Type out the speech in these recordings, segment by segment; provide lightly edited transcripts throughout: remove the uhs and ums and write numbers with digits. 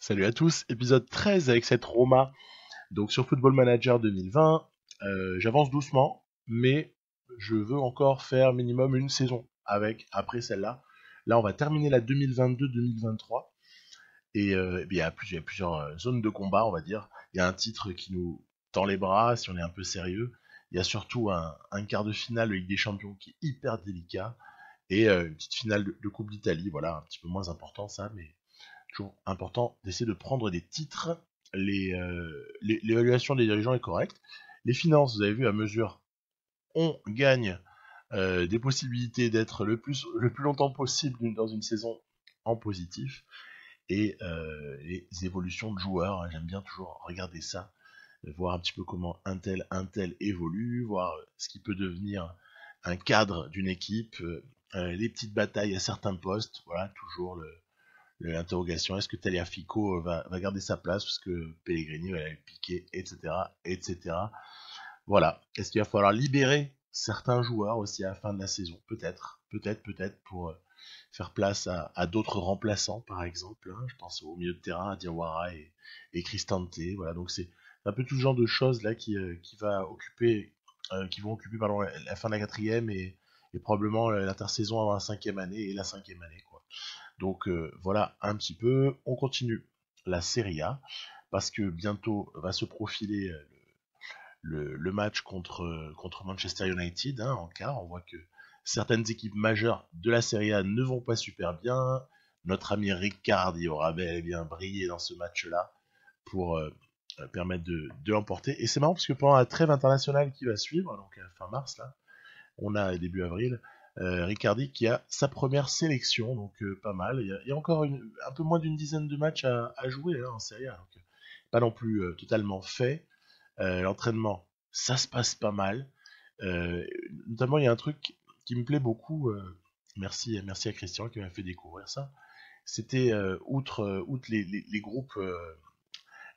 Salut à tous, épisode 13 avec cette Roma. Donc sur Football Manager 2020, j'avance doucement, mais je veux encore faire minimum une saison après celle-là. Là, on va terminer la 2022-2023 et il y a plusieurs zones de combat, on va dire. Il y a un titre qui nous tend les bras si on est un peu sérieux. Il y a surtout un quart de finale de Ligue des Champions qui est hyper délicat et une petite finale de Coupe d'Italie. Voilà, un petit peu moins important ça, mais toujours important d'essayer de prendre des titres. L'évaluation des dirigeants est correcte. Les finances, vous avez vu, à mesure, on gagne des possibilités d'être le plus longtemps possible dans une saison en positif. Et les évolutions de joueurs, hein, j'aime bien toujours regarder ça, voir un petit peu comment un tel évolue, voir ce qui peut devenir un cadre d'une équipe, les petites batailles à certains postes, voilà, toujours l'interrogation, est-ce que Tagliafico va garder sa place parce que Pellegrini va aller piquer, etc., etc. Voilà. Est-ce qu'il va falloir libérer certains joueurs aussi à la fin de la saison? Peut-être pour faire place à d'autres remplaçants, par exemple. Hein. Je pense au milieu de terrain, à Diawara et Cristante. Voilà, donc c'est un peu tout ce genre de choses là qui vont occuper pardon, la fin de la quatrième et probablement l'intersaison avant la cinquième année et la cinquième année, quoi. Donc voilà un petit peu. On continue la Serie A parce que bientôt va se profiler le match contre Manchester United, hein, en quart. On voit que certaines équipes majeures de la Serie A ne vont pas super bien. Notre ami Riccardi aura bel et bien brillé dans ce match-là pour permettre de l'emporter. Et c'est marrant parce que pendant la trêve internationale qui va suivre, donc fin mars, là, on a début avril, Riccardi qui a sa première sélection, donc pas mal. Il y a encore un peu moins d'une dizaine de matchs à jouer hein, en Serie A, donc pas non plus totalement fait. L'entraînement, ça se passe pas mal. Notamment, il y a un truc qui me plaît beaucoup. Merci à Christian qui m'a fait découvrir ça. C'était outre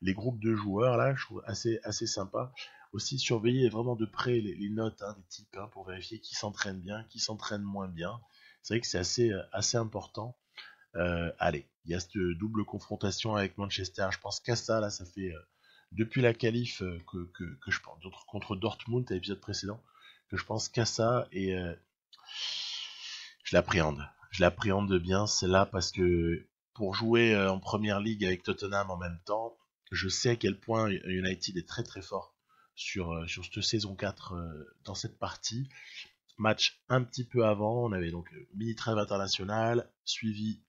les groupes de joueurs là, je trouve assez sympa. Aussi surveiller vraiment de près les notes hein, des types hein, pour vérifier qui s'entraîne bien, qui s'entraîne moins bien. C'est vrai que c'est assez important. Allez, il y a cette double confrontation avec Manchester. Je pense qu'à ça, là, ça fait depuis la qualif que je pense contre Dortmund à l'épisode précédent, que je pense qu'à ça et je l'appréhende. Je l'appréhende bien celle-là parce que pour jouer en première ligue avec Tottenham en même temps, je sais à quel point United est très très fort sur cette saison 4 dans cette partie. Match un petit peu avant, on avait donc mini trêve internationale, suivi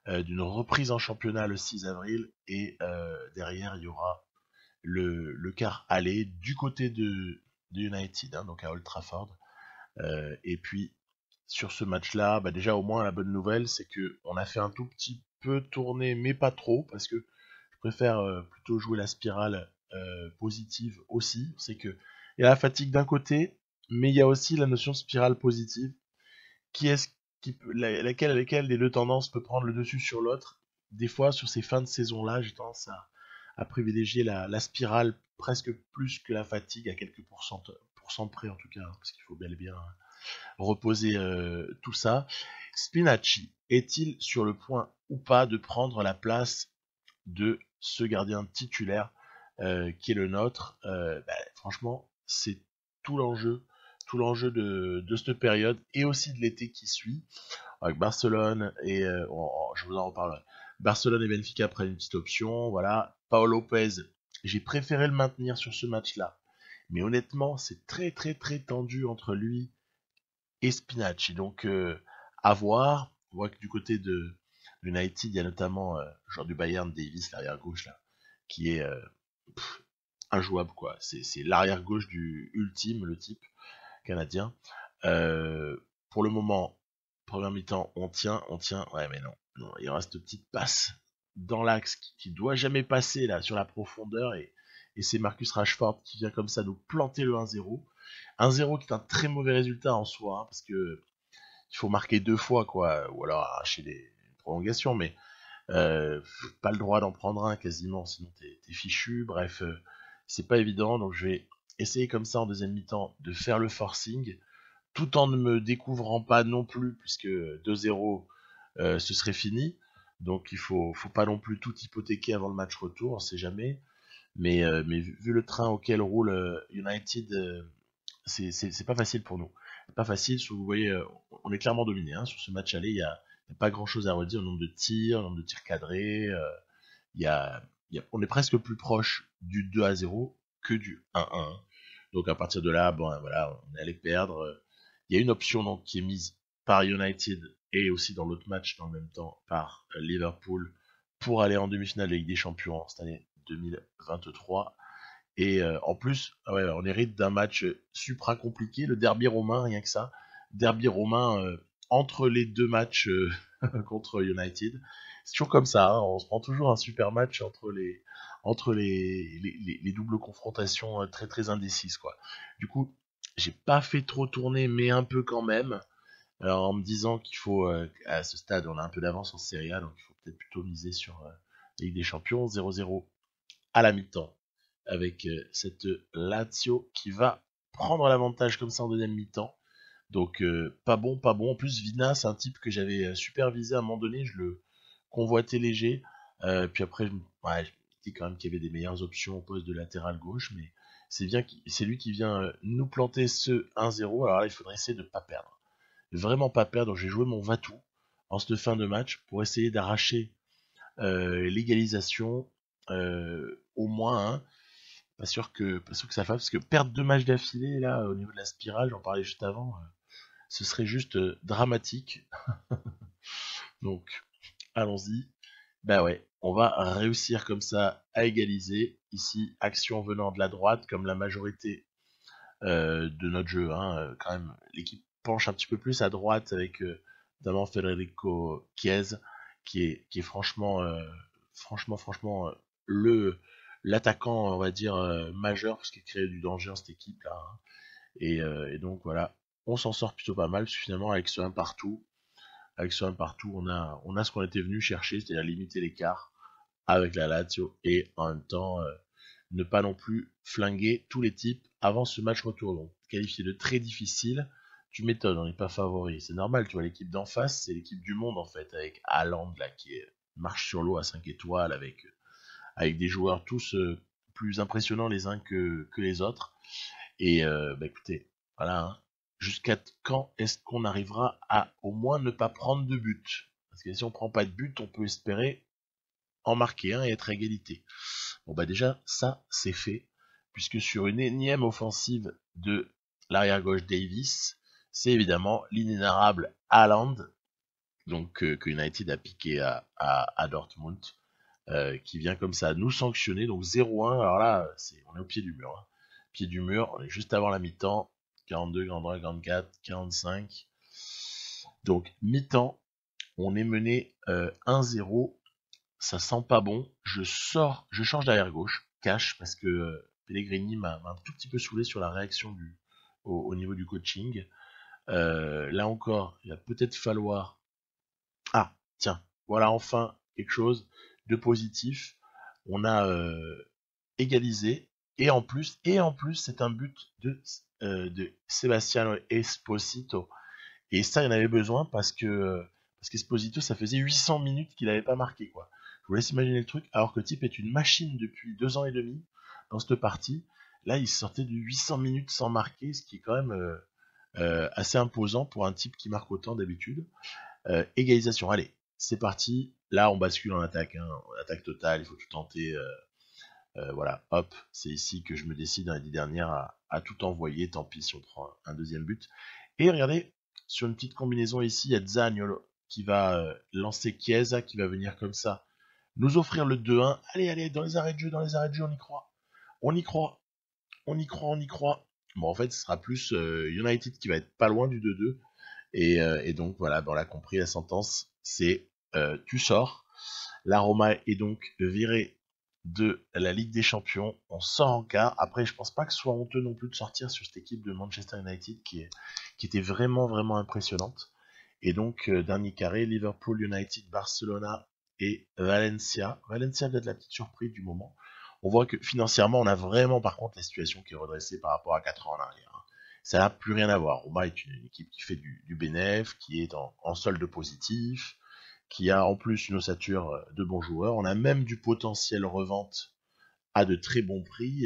d'une reprise en championnat le 6 avril, et derrière il y aura le quart aller du côté de United, hein, donc à Old Trafford. Et puis sur ce match-là, bah déjà au moins la bonne nouvelle, c'est que on a fait un tout petit peu tourner, mais pas trop, parce que je préfère plutôt jouer la spirale positive aussi. C'est que il y a la fatigue d'un côté, mais il y a aussi la notion de spirale positive, qui est laquelle des deux tendances peut prendre le dessus sur l'autre. Des fois, sur ces fins de saison-là, j'ai tendance à privilégier la spirale presque plus que la fatigue, à quelques pourcents près en tout cas, hein, parce qu'il faut bel et bien reposer tout ça. Spinacci est-il sur le point ou pas de prendre la place de ce gardien titulaire qui est le nôtre? Franchement, c'est tout l'enjeu, de cette période et aussi de l'été qui suit, avec Barcelone et je vous en reparlerai. Barcelone et Benfica prennent une petite option, voilà. Paul Lopez, j'ai préféré le maintenir sur ce match-là, mais honnêtement, c'est très très très tendu entre lui et Spinacci. Donc, à voir. On voit que du côté de United, il y a notamment genre du Bayern Davis, l'arrière gauche là, qui est injouable quoi. C'est l'arrière gauche du ultime, le type canadien. Pour le moment, première mi-temps, on tient. Ouais, mais non, non, il reste une petite passe dans l'axe qui doit jamais passer là sur la profondeur et c'est Marcus Rashford qui vient comme ça nous planter le 1-0. 1-0 qui est un très mauvais résultat en soi, hein, parce que il faut marquer deux fois, quoi, ou alors arracher des prolongations, mais euh, pas le droit d'en prendre un quasiment, sinon t'es fichu. Bref, c'est pas évident, donc je vais essayer comme ça en deuxième mi-temps de faire le forcing, tout en ne me découvrant pas non plus, puisque 2-0, ce serait fini. Donc il faut pas non plus tout hypothéquer avant le match retour, on sait jamais. Mais vu le train auquel roule United, c'est pas facile pour nous. C'est pas facile, vous voyez, on est clairement dominé. Hein, sur ce match aller, y a pas grand chose à redire au nombre de tirs cadrés. Il y a, on est presque plus proche du 2-0 que du 1-1. Donc à partir de là, bon, voilà, on est allé perdre. Il y a une option donc qui est mise par United et aussi dans l'autre match dans le même temps par Liverpool pour aller en demi-finale de Ligue des Champions cette année 2023. Et en plus, ouais, on hérite d'un match supra compliqué, le derby romain, rien que ça. Derby romain entre les deux matchs contre United. C'est toujours comme ça, hein, on se prend toujours un super match entre les doubles confrontations très très indécises, quoi. Du coup, j'ai pas fait trop tourner, mais un peu quand même. Alors en me disant qu'il faut, à ce stade, on a un peu d'avance en Serie A, donc il faut peut-être plutôt miser sur la Ligue des Champions, 0-0 à la mi-temps, avec cette Lazio qui va prendre l'avantage comme ça en deuxième mi-temps. Donc pas bon, pas bon. En plus, Vina, c'est un type que j'avais supervisé à un moment donné, je le convoitais léger. Puis après, ouais, je me dis quand même qu'il y avait des meilleures options au poste de latéral gauche, mais c'est lui qui vient nous planter ce 1-0. Alors là, il faudrait essayer de ne pas perdre. Vraiment pas perdre. Donc j'ai joué mon Vatou en cette fin de match pour essayer d'arracher l'égalisation au moins. Hein. Pas sûr que ça fasse, parce que perdre 2 matchs d'affilée là au niveau de la spirale, j'en parlais juste avant, ce serait juste dramatique. Donc allons-y. Bah ouais, on va réussir comme ça à égaliser. Ici, action venant de la droite, comme la majorité de notre jeu. Hein. Quand même, l'équipe penche un petit peu plus à droite avec notamment Federico Chiesa, qui est franchement le l'attaquant, on va dire, majeur, parce qu'il crée du danger dans cette équipe là. Hein. Et donc voilà, on s'en sort plutôt pas mal, parce que finalement avec ce 1 partout, on a ce qu'on était venu chercher, c'est-à-dire limiter l'écart avec la Lazio et en même temps ne pas non plus flinguer tous les types avant ce match retour. Donc qualifié de très difficile, tu m'étonnes, on n'est pas favori. C'est normal, tu vois, l'équipe d'en face, c'est l'équipe du monde en fait, avec Haaland là qui marche sur l'eau à 5 étoiles, avec des joueurs tous plus impressionnants les uns que les autres. Et bah écoutez, voilà, hein. Jusqu'à quand est-ce qu'on arrivera à au moins ne pas prendre de but? Parce que si on prend pas de but, on peut espérer en marquer un et être à égalité. Bon bah déjà, ça c'est fait, puisque sur une énième offensive de l'arrière-gauche Davis, c'est évidemment l'inénarrable Haaland, donc que United a piqué à Dortmund, qui vient comme ça nous sanctionner, donc 0-1, alors là, on est au pied du mur. Hein. Pied du mur, on est juste avant la mi-temps, 42, 43, 44, 45. Donc mi-temps, on est mené 1-0, ça sent pas bon. Je change d'arrière gauche, cash, parce que Pellegrini m'a un tout petit peu saoulé sur la réaction au niveau du coaching. Là encore, il va peut-être falloir. Ah, tiens, voilà enfin quelque chose de positif. On a égalisé et en plus, c'est un but de Sebastiano Esposito. Et ça, il en avait besoin parce qu'Esposito, ça faisait 800 minutes qu'il n'avait pas marqué, quoi. Je vous laisse imaginer le truc, alors que le type est une machine depuis 2 ans et demi dans cette partie. Là, il sortait de 800 minutes sans marquer, ce qui est quand même assez imposant pour un type qui marque autant d'habitude. Égalisation, allez, c'est parti. Là, on bascule en attaque, hein, en attaque totale, il faut tout tenter. Voilà, hop, c'est ici que je me décide dans les 10 dernières à tout envoyer. Tant pis si on prend un deuxième but. Et regardez, sur une petite combinaison ici, il y a Zaniolo qui va lancer Chiesa, qui va venir comme ça, nous offrir le 2-1. Allez, allez, dans les arrêts de jeu, on y croit. On y croit, on y croit. Bon, en fait, ce sera plus United qui va être pas loin du 2-2. Et donc, voilà, on l'a compris, la sentence, c'est tu sors. La Roma est donc virée de la Ligue des Champions. On sort en quart. Après, je pense pas que ce soit honteux non plus de sortir sur cette équipe de Manchester United qui était vraiment, vraiment impressionnante. Et donc, dernier carré, Liverpool, United, Barcelona et Valencia. Valencia peut-être la petite surprise du moment. On voit que financièrement, on a vraiment par contre la situation qui est redressée par rapport à 4 ans en arrière. Ça n'a plus rien à voir. Roma est une équipe qui fait du bénéf, qui est en solde positif, qui a en plus une ossature de bons joueurs. On a même du potentiel revente à de très bons prix.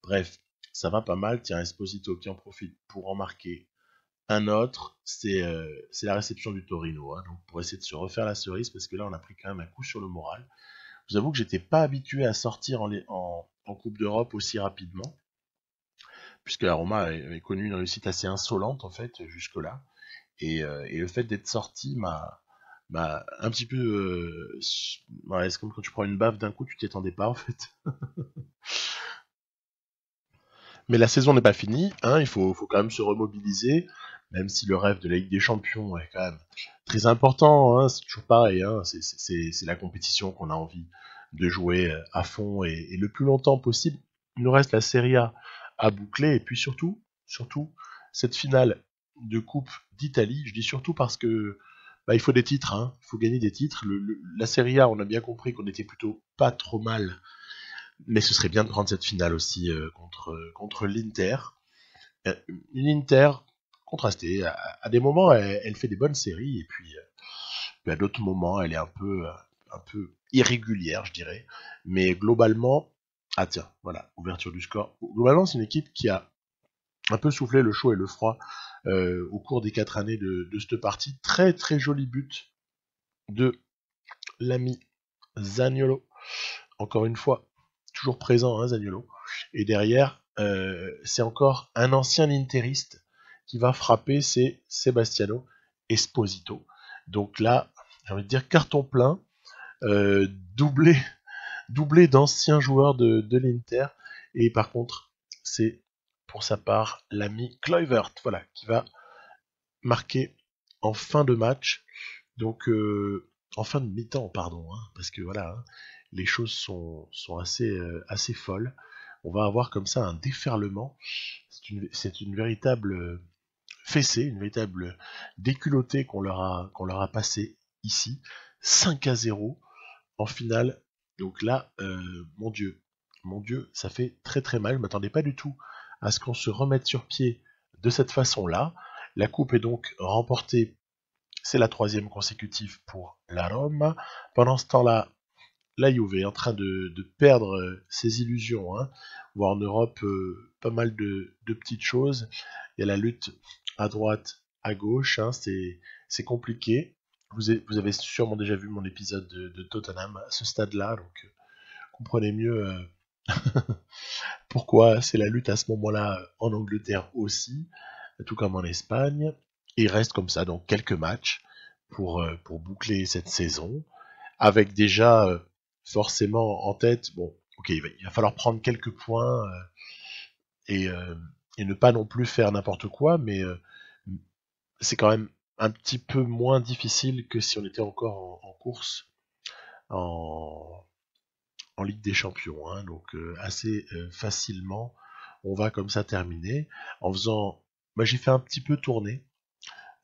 Bref, ça va pas mal. Tiens, Esposito qui en profite pour en marquer un autre, c'est la réception du Torino, hein, donc pour essayer de se refaire la cerise, parce que là on a pris quand même un coup sur le moral. Je vous avoue que j'étais pas habitué à sortir en Coupe d'Europe aussi rapidement, puisque la Roma avait connu une réussite assez insolente en fait jusque-là, et le fait d'être sorti m'a un petit peu... ouais, c'est comme quand tu prends une baffe d'un coup, tu t'y attendais pas en fait. Mais la saison n'est pas finie, hein, il faut quand même se remobiliser, même si le rêve de la Ligue des Champions est quand même très important, hein, c'est toujours pareil, hein, c'est la compétition qu'on a envie de jouer à fond et le plus longtemps possible. Il nous reste la Serie A à boucler, et puis surtout, cette finale de Coupe d'Italie, je dis surtout parce que il faut des titres, hein, il faut gagner des titres. La Serie A, on a bien compris qu'on était plutôt pas trop mal, mais ce serait bien de prendre cette finale aussi contre l'Inter. Une Inter contrastée. À des moments, elle fait des bonnes séries, et puis à d'autres moments, elle est un peu irrégulière, je dirais. Mais globalement, ah tiens, voilà, ouverture du score. Globalement, c'est une équipe qui a un peu soufflé le chaud et le froid au cours des 4 années de cette partie. Très très joli but de l'ami Zaniolo. Encore une fois, toujours présent, hein, Zaniolo. Et derrière, c'est encore un ancien interiste qui va frapper, c'est Sebastiano Esposito. Donc là, j'ai envie de dire carton plein, euh, doublé, doublé d'anciens joueurs de l'Inter. Et par contre, c'est pour sa part l'ami Kluivert, voilà, qui va marquer en fin de match. Donc en fin de mi-temps, pardon, hein, parce que voilà, hein, les choses sont assez folles. On va avoir comme ça un déferlement. C'est une véritable fessée, une véritable déculottée qu'on leur a passé ici. 5-0 en finale. Donc là, mon Dieu, ça fait très très mal. Je ne m'attendais pas du tout à ce qu'on se remette sur pied de cette façon-là. La coupe est donc remportée, c'est la 3e consécutive pour la Rome. Pendant ce temps-là, la Juve est en train de perdre ses illusions, hein. On voit en Europe pas mal de petites choses. Il y a la lutte à droite, à gauche, hein, c'est compliqué. Vous avez sûrement déjà vu mon épisode de Tottenham à ce stade-là, donc comprenez mieux pourquoi c'est la lutte à ce moment-là en Angleterre aussi, tout comme en Espagne. Et il reste comme ça donc quelques matchs pour boucler cette saison, avec déjà forcément en tête, bon, ok, il va falloir prendre quelques points et, euh, et ne pas non plus faire n'importe quoi, mais c'est quand même un petit peu moins difficile que si on était encore en course en, en Ligue des Champions, hein. Donc assez facilement, on va comme ça terminer en faisant. Moi, j'ai fait un petit peu tourner,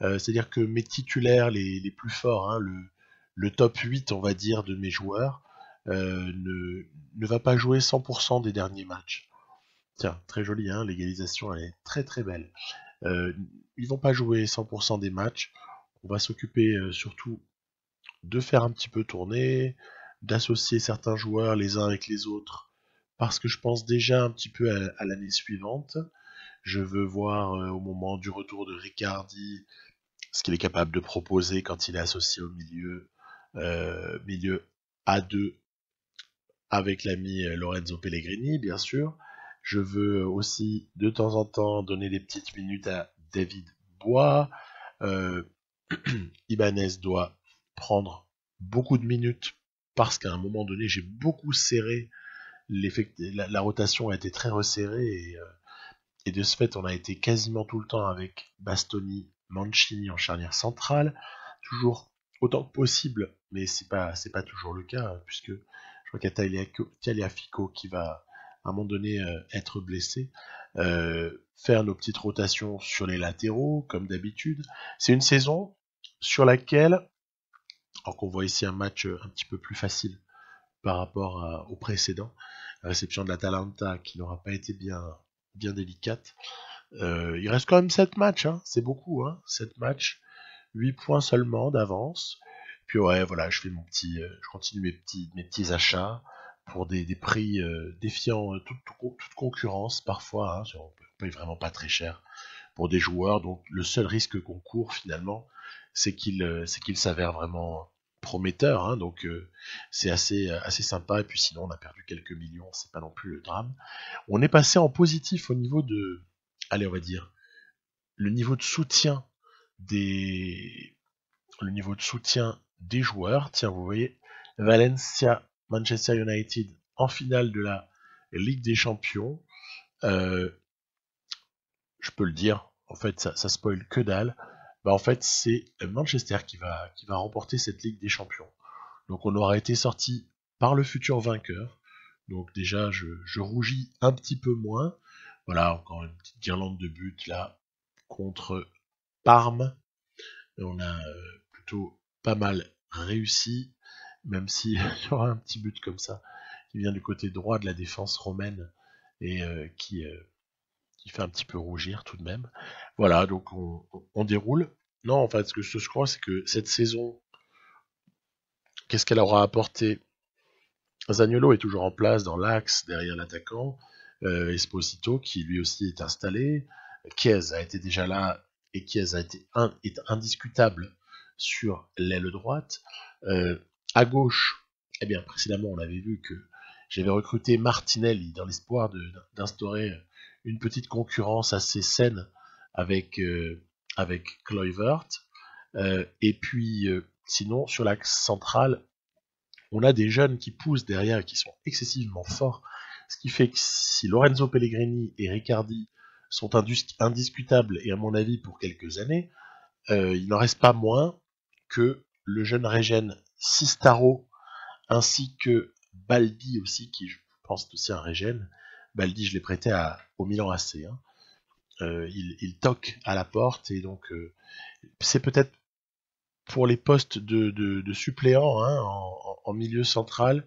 c'est-à-dire que mes titulaires les plus forts, hein, le top 8, on va dire, de mes joueurs, ne va pas jouer 100% des derniers matchs. Tiens, très joli, hein, l'égalisation, elle est très très belle. Euh, Ils vont pas jouer 100% des matchs. On va s'occuper surtout de faire un petit peu tourner, d'associer certains joueurs les uns avec les autres, parce que je pense déjà un petit peu à l'année suivante. Je veux voir au moment du retour de Riccardi ce qu'il est capable de proposer quand il est associé au milieu A2 avec l'ami Lorenzo Pellegrini, bien sûr. Je veux aussi de temps en temps donner des petites minutes à David Bois. Euh, Ibanez doit prendre beaucoup de minutes parce qu'à un moment donné, j'ai beaucoup serré. La rotation a été très resserrée et de ce fait, on a été quasiment tout le temps avec Bastoni, Mancini en charnière centrale, toujours autant que possible, mais c'est pas toujours le cas, puisque je crois qu'il y a Tagliafico qui va à un moment donné être blessé. Faire nos petites rotations sur les latéraux, comme d'habitude. C'est une saison sur laquelle, alors qu'on voit ici un match un petit peu plus facile par rapport au précédent, la réception de l'Atalanta qui n'aura pas été bien délicate. Il reste quand même 7 matchs, hein, c'est beaucoup, hein, 7 matchs, 8 points seulement d'avance. Puis ouais, voilà, je continue mes petits achats pour des prix défiant toute concurrence parfois. Hein, on paye vraiment pas très cher pour des joueurs. Donc le seul risque qu'on court finalement, c'est qu'il s'avère vraiment prometteur. Hein, donc c'est assez sympa. Et puis sinon, on a perdu quelques millions, c'est pas non plus le drame. On est passé en positif au niveau de, allez, on va dire, le niveau de soutien des, le niveau de soutien des joueurs. Tiens, vous voyez, Valencia, Manchester United en finale de la Ligue des Champions. Je peux le dire, en fait, ça spoil que dalle. Bah, en fait, c'est Manchester qui va remporter cette Ligue des Champions. Donc, on aura été sorti par le futur vainqueur. Donc, déjà, je rougis un petit peu moins. Voilà, encore une petite guirlande de but là contre Parme. Et on a plutôt pas mal réussi, même si il y aura un petit but comme ça qui vient du côté droit de la défense romaine et qui fait un petit peu rougir tout de même. Voilà, donc on déroule. Non, en fait, ce que je crois, c'est que cette saison, qu'est-ce qu'elle aura apporté? Zaniolo est toujours en place dans l'axe derrière l'attaquant. Esposito, qui lui aussi est installé. Chiesa a été déjà là et Chiesa est indiscutable sur l'aile droite. À gauche, eh bien, précédemment, on avait vu que j'avais recruté Martinelli dans l'espoir d'instaurer une petite concurrence assez saine avec Kluivert. Et puis, sinon, sur l'axe central, on a des jeunes qui poussent derrière et qui sont excessivement forts. Ce qui fait que si Lorenzo Pellegrini et Riccardi sont indiscutables, et à mon avis pour quelques années, il n'en reste pas moins que le jeune régène Sistaro, ainsi que Baldi aussi, qui je pense est aussi un régène. Baldi, je l'ai prêté au Milan AC. Hein. Il toque à la porte, et donc c'est peut-être pour les postes de suppléants hein, en milieu central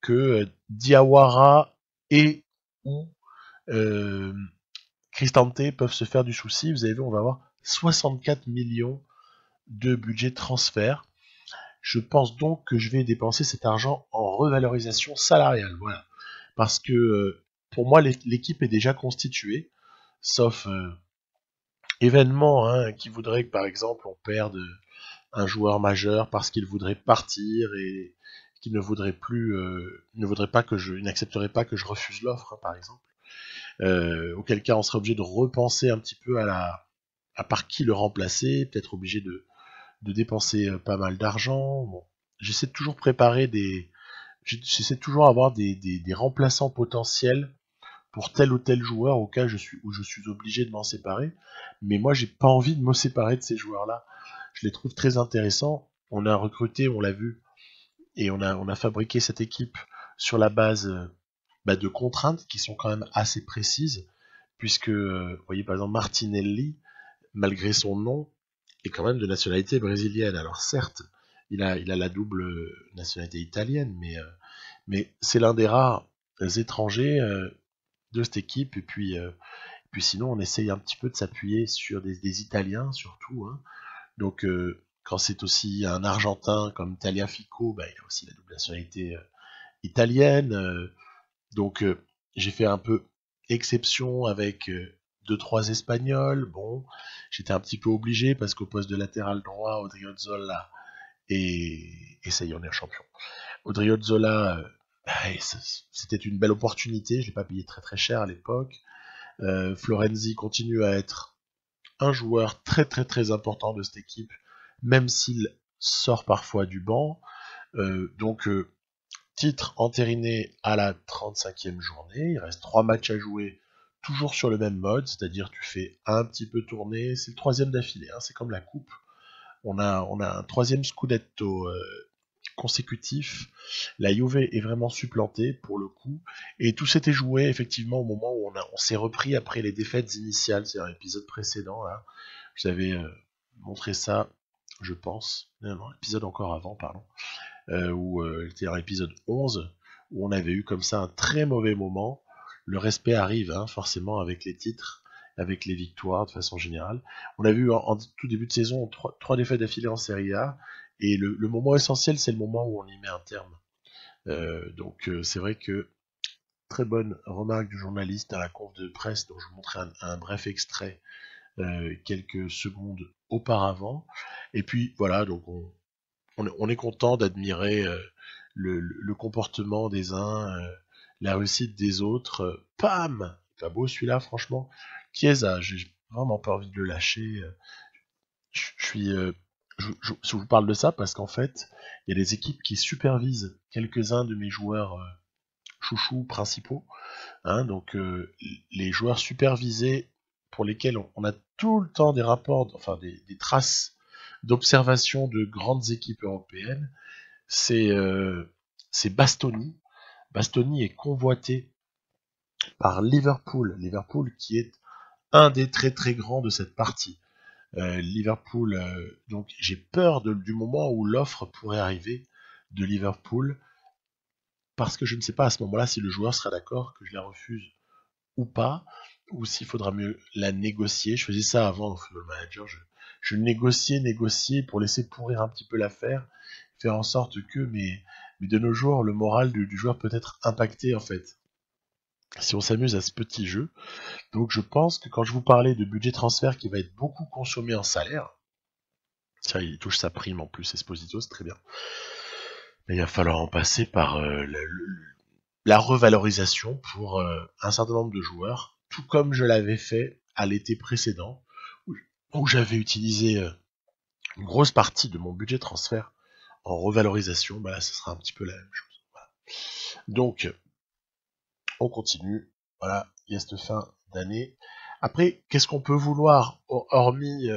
que Diawara et ou Cristante peuvent se faire du souci. Vous avez vu, on va avoir 64 millions de budget transfert. Je pense donc que je vais dépenser cet argent en revalorisation salariale. Voilà. Parce que pour moi, l'équipe est déjà constituée, sauf événement hein, qui voudrait que, par exemple, on perde un joueur majeur parce qu'il voudrait partir et qu'il ne voudrait plus, n'accepterait pas que je refuse l'offre, hein, par exemple. Auquel cas, on serait obligé de repenser un petit peu à par qui le remplacer, peut-être obligé de dépenser pas mal d'argent. Bon, j'essaie de toujours j'essaie de toujours avoir des remplaçants potentiels pour tel ou tel joueur où je suis obligé de m'en séparer. Mais moi, j'ai pas envie de me séparer de ces joueurs-là. Je les trouve très intéressants. On a recruté, on l'a vu, et on a fabriqué cette équipe sur la base de contraintes qui sont quand même assez précises, puisque, vous voyez, par exemple, Martinelli, malgré son nom, est quand même de nationalité brésilienne. Alors certes, il a la double nationalité italienne, mais c'est l'un des rares étrangers de cette équipe. Et puis sinon, on essaye un petit peu de s'appuyer sur des Italiens surtout. Hein. Donc quand c'est aussi un Argentin comme Tagliafico, il a aussi la double nationalité italienne. Donc j'ai fait un peu exception avec 2-3 Espagnols. Bon, j'étais un petit peu obligé parce qu'au poste de latéral droit, Odriozola et ça y est, on est champion. Odriozola, c'était une belle opportunité. Je l'ai pas payé très très cher à l'époque. Florenzi continue à être un joueur très très très important de cette équipe, même s'il sort parfois du banc. Donc titre entériné à la 35e journée, il reste 3 matchs à jouer, toujours sur le même mode, c'est-à-dire tu fais un petit peu tourner, c'est le 3e d'affilée, hein, c'est comme la coupe. On a un 3e scudetto consécutif, la Juve est vraiment supplantée pour le coup, et tout s'était joué effectivement au moment où on s'est repris après les défaites initiales, c'est un épisode précédent, là. Je vous avais montré ça, je pense, non, l'épisode encore avant, pardon. Où c'était un épisode 11, où on avait eu comme ça un très mauvais moment. Le respect arrive, hein, forcément, avec les titres, avec les victoires, de façon générale. On a vu en tout début de saison 3 défaites d'affilée en Serie A, Et le moment essentiel, c'est le moment où on y met un terme. Donc c'est vrai que très bonne remarque du journaliste à la conf de presse dont je vous montrais un bref extrait quelques secondes auparavant. Et puis voilà, donc on est content d'admirer le comportement des uns, la réussite des autres. Pam, pas beau celui-là, franchement. Chiesa, j'ai vraiment pas envie de le lâcher. Je suis, je vous parle de ça parce qu'en fait, il y a des équipes qui supervisent quelques-uns de mes joueurs chouchous principaux. Hein, donc les joueurs supervisés pour lesquels on a tout le temps des rapports, enfin des traces d'observation de grandes équipes européennes, c'est Bastoni. Bastoni est convoité par Liverpool. Liverpool qui est un des très très grands de cette partie. Liverpool, donc j'ai peur du moment où l'offre pourrait arriver de Liverpool, parce que je ne sais pas à ce moment-là si le joueur sera d'accord que je la refuse ou pas, ou s'il faudra mieux la négocier. Je faisais ça avant au Football Manager, je négociais pour laisser pourrir un petit peu l'affaire, faire en sorte que, mais de nos jours, le moral du joueur peut être impacté en fait, si on s'amuse à ce petit jeu. Donc je pense que quand je vous parlais de budget transfert qui va être beaucoup consommé en salaire, tiens, il touche sa prime en plus, Esposito, c'est très bien. Mais il va falloir en passer par la revalorisation pour un certain nombre de joueurs, tout comme je l'avais fait à l'été précédent, où j'avais utilisé une grosse partie de mon budget transfert en revalorisation. Bah là, ce sera un petit peu la même chose. Voilà. Donc, on continue. Voilà, il y a cette fin d'année. Après, qu'est-ce qu'on peut vouloir, hormis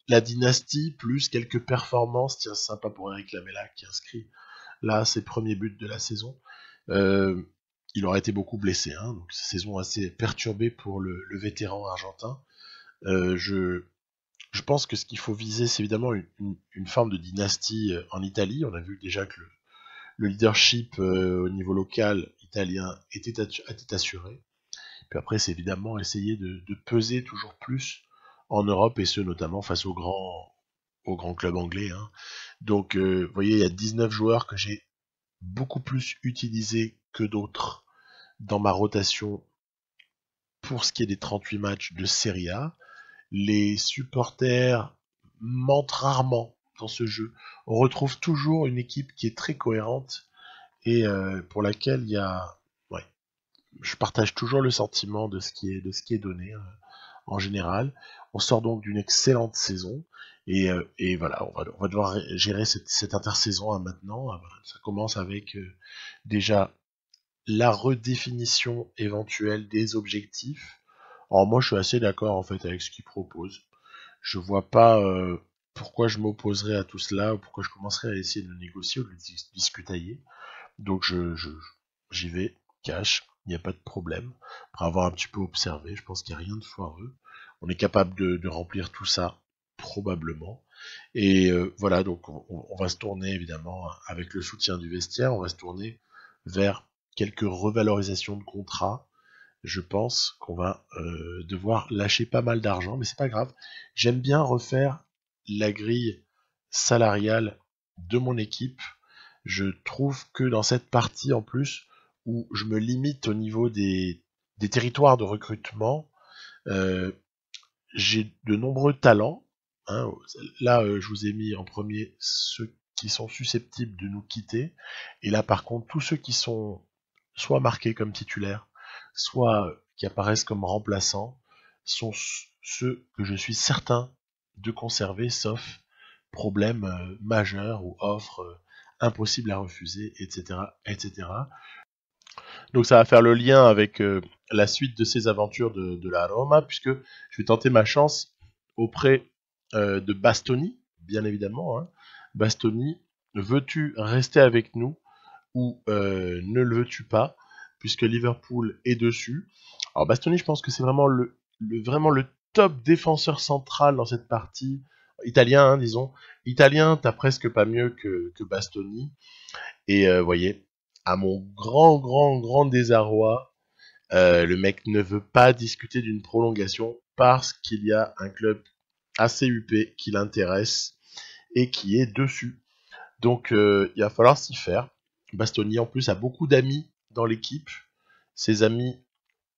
la dynastie, plus quelques performances. Tiens, sympa pour Eric Lamela qui inscrit là ses premiers buts de la saison. Il aurait été beaucoup blessé, hein, donc saison assez perturbée pour le vétéran argentin. Je pense que ce qu'il faut viser, c'est évidemment une forme de dynastie en Italie. On a vu déjà que le leadership au niveau local italien était assuré. Puis après, c'est évidemment essayer de peser toujours plus en Europe, et ce notamment face aux grands clubs anglais. Hein. Donc, vous voyez, il y a 19 joueurs que j'ai beaucoup plus utilisés que d'autres dans ma rotation pour ce qui est des 38 matchs de Serie A. Les supporters mentent rarement dans ce jeu. On retrouve toujours une équipe qui est très cohérente et pour laquelle il y a... Ouais, je partage toujours le sentiment de ce qui est donné en général. On sort donc d'une excellente saison et voilà, on va devoir gérer cette intersaison maintenant. Ça commence avec déjà la redéfinition éventuelle des objectifs. Alors moi je suis assez d'accord en fait avec ce qu'il propose. Je vois pas pourquoi je m'opposerais à tout cela ou pourquoi je commencerais à essayer de négocier ou de discutailler. Donc j'y vais, cash, il n'y a pas de problème. Après avoir un petit peu observé, je pense qu'il n'y a rien de foireux. On est capable de remplir tout ça, probablement. Et voilà, donc on va se tourner évidemment avec le soutien du vestiaire, on va se tourner vers quelques revalorisations de contrats. Je pense qu'on va devoir lâcher pas mal d'argent, mais c'est pas grave. J'aime bien refaire la grille salariale de mon équipe. Je trouve que dans cette partie en plus, où je me limite au niveau des territoires de recrutement, euh, j'ai de nombreux talents. Hein. Là, je vous ai mis en premier ceux qui sont susceptibles de nous quitter. Et là, par contre, tous ceux qui sont soit marqués comme titulaires, soit qui apparaissent comme remplaçants, sont ceux que je suis certain de conserver, sauf problème majeur ou offre impossible à refuser, etc., etc. Donc ça va faire le lien avec la suite de ces aventures de la Roma, puisque je vais tenter ma chance auprès de Bastoni, bien évidemment. Hein. Bastoni, veux-tu rester avec nous ou ne le veux-tu pas, puisque Liverpool est dessus. Alors Bastoni, je pense que c'est vraiment vraiment le top défenseur central dans cette partie. Italien, hein, disons. Italien, t'as presque pas mieux que Bastoni. Et voyez, à mon grand désarroi, le mec ne veut pas discuter d'une prolongation parce qu'il y a un club assez huppé qui l'intéresse et qui est dessus. Donc il va falloir s'y faire. Bastoni en plus a beaucoup d'amis dans l'équipe. Ses amis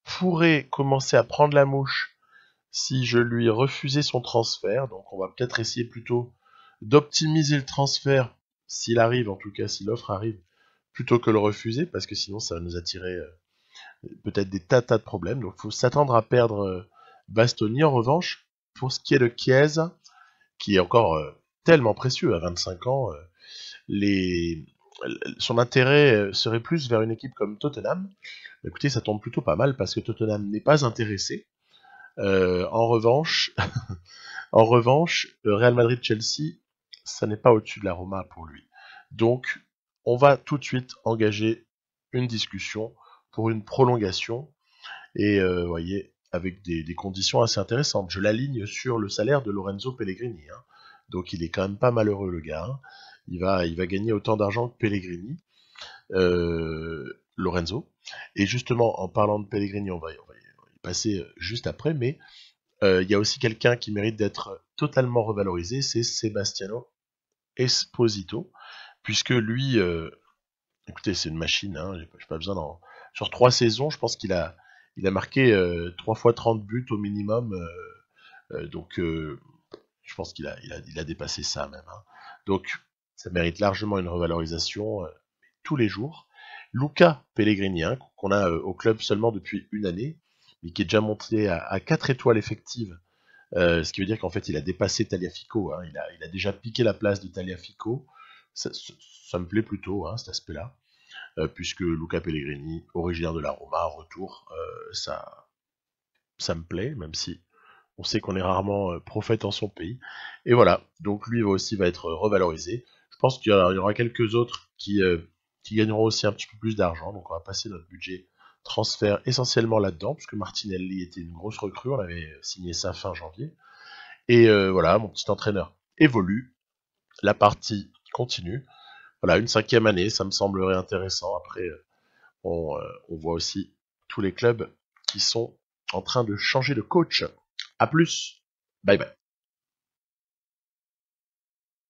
pourraient commencer à prendre la mouche si je lui refusais son transfert. Donc on va peut-être essayer plutôt d'optimiser le transfert, s'il arrive, en tout cas si l'offre arrive, plutôt que le refuser, parce que sinon ça va nous attirer peut-être des tas de problèmes. Donc il faut s'attendre à perdre Bastoni. En revanche, pour ce qui est de Chiesa, qui est encore tellement précieux à 25 ans, son intérêt serait plus vers une équipe comme Tottenham. Écoutez, ça tombe plutôt pas mal parce que Tottenham n'est pas intéressé. En revanche, Real Madrid-Chelsea, ça n'est pas au-dessus de la Roma pour lui. Donc, on va tout de suite engager une discussion pour une prolongation et vous voyez, avec des conditions assez intéressantes. Je l'aligne sur le salaire de Lorenzo Pellegrini. Hein. Donc il est quand même pas malheureux le gars. Hein. Il va gagner autant d'argent que Pellegrini, Lorenzo. Et justement, en parlant de Pellegrini, on va y passer juste après, mais il y a aussi quelqu'un qui mérite d'être totalement revalorisé, c'est Sebastiano Esposito, puisque lui, écoutez, c'est une machine, hein, j'ai pas besoin d'en... Sur 3 saisons, je pense qu'il a marqué 3 fois 30 buts au minimum, donc je pense qu'il a dépassé ça même. Hein. Donc ça mérite largement une revalorisation tous les jours. Luca Pellegrini, hein, qu'on a au club seulement depuis une année, mais qui est déjà monté à 4 étoiles effectives, ce qui veut dire qu'en fait il a dépassé Tagliafico, hein, il a déjà piqué la place de Tagliafico, ça me plaît plutôt, hein, cet aspect-là. Puisque Luca Pellegrini, originaire de la Roma, retour, ça me plaît, même si on sait qu'on est rarement prophète en son pays. Et voilà, donc lui aussi va être revalorisé. Je pense qu'il y aura quelques autres qui gagneront aussi un petit peu plus d'argent, donc on va passer notre budget transfert essentiellement là-dedans, puisque Martinelli était une grosse recrue, on avait signé ça fin janvier. Et voilà, mon petit entraîneur évolue, la partie continue. Voilà, une 5e année, ça me semblerait intéressant. Après, on voit aussi tous les clubs qui sont en train de changer de coach. À plus, bye bye.